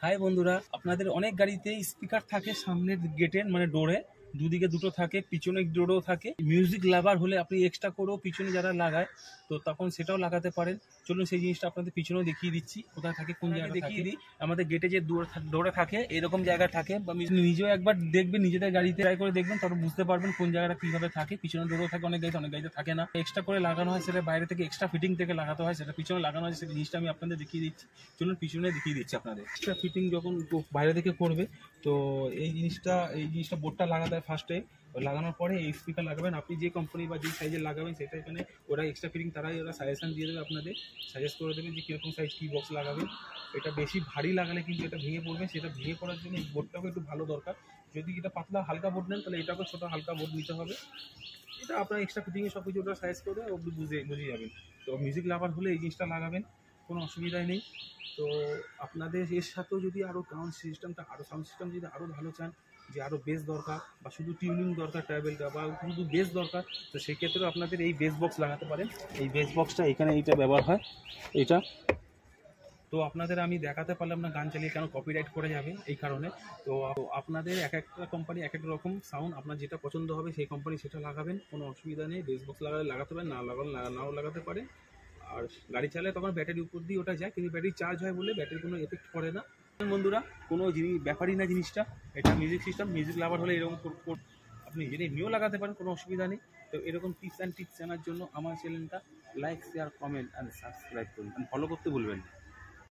High বন্ধুরা, আপনাদের অনেক গাড়িতে স্পিকার থাকে সামনের গেটের মানে ডোরে, দুদিকে দুটো থাকে, পিছনে ডোরেও থাকে। মিউজিক লাভার হলে আপনি এক্সট্রা করেও পিছনে যারা লাগায় তো তখন সেটাও লাগাতে পারেন। চলুন সেই জিনিসটা আপনাদের পিছনেও দেখিয়ে দিচ্ছি কোথায় থাকে, কোন জায়গায় দেখিয়ে দিই। আমাদের গেটে যে ডোরে থাকে এরকম জায়গা থাকে, বা নিজেও একবার দেখবেন, নিজেদের গাড়িতে ট্রাই করে দেখবেন, তারপর বুঝতে পারবেন কোন জায়গাটা কিভাবে থাকে। পিছনে ডোরেও থাকে অনেক গাড়িতে থাকে না, এক্সট্রা করে লাগানো হয়, সেটা বাইরে থেকে এক্সট্রা ফিটিং থেকে লাগাতে হয়, সেটা পিছনে লাগানো হয়। সেই জিনিসটা আমি আপনাদের দেখিয়ে দিচ্ছি। চলুন পিছনে দেখিয়ে দিচ্ছি আপনাদের। এক্সট্রা ফিটিং যখন বাইরে থেকে করবে তো এই জিনিসটা বোর্ডটা লাগাতে হয় ফার্স্টে। লাগানোর পরে এই স্পিকার লাগাবেন, আপনি যে কোম্পানি বা যে সাইজের লাগাবেন সেটা এখানে ওরা এক্সট্রা ফিটিং ওরা সাজেশন দিয়ে দেবে, আপনাদের সাজেস্ট করে দেবে যে কীরকম সাইজ কী বক্স লাগাবেন। এটা বেশি ভারী লাগালে কিন্তু এটা ভেঙে পড়বে, সেটা ভেঙে পড়ার জন্য এই বোর্ডটাকে একটু ভালো দরকার। যদি এটা পাতলা হালকা বোর্ড নেন তাহলে এটাকে ছোটো হালকা বোর্ড নিতে হবে। এটা আপনার এক্সট্রা ফিটিংয়ে সব কিছু ওটা সাজেস্ট করে দেবে, আপনি বুঝে যাবেন। তো মিউজিক লাভার হলে এই জিনিসটা লাগাবেন, কোনো অসুবিধাই নেই। তো আপনাদের এর সাথেও যদি আরও সাউন্ড সিস্টেম যদি আরও ভালো চান, যে আরও বেস দরকার বা শুধু টিউনিং দরকার ট্রাভেলটা, বা শুধু বেস দরকার, তো সেক্ষেত্রেও আপনাদের এই বেস বক্স লাগাতে পারেন। এই বেস বক্সটা এখানে এইটা ব্যবহার হয় এটা। তো আপনাদের আমি দেখাতে পারলাম না গান চালিয়ে, কেন কপিরাইট করে যাবে এই কারণে। তো আপনাদের এক একটা কোম্পানি এক এক রকম সাউন্ড, আপনার যেটা পছন্দ হবে সেই কোম্পানি সেটা লাগাবেন, কোনো অসুবিধা নেই। বেস বক্স লাগাতে পারেন, না লাগালে নাও লাগাতে পারেন। আর গাড়ি চালালে তখন ব্যাটারির উপর দিয়ে ওটা যায়, কিন্তু ব্যাটারি চার্জ হয় বলে ব্যাটারি কোনো এফেক্ট করে না। বন্ধুরা, কোনো ব্যাপারই না জিনিসটা। এটা মিউজিক সিস্টেম, মিউজিক লাভার হলে এরকম আপনি এমনিও লাগাতে পারেন, কোনো অসুবিধা নেই। তো এরকম টিপস জানার জন্য আমার চ্যানেলটা like, share, comment and subscribe করুন, ফলো করতে ভুলবেন না।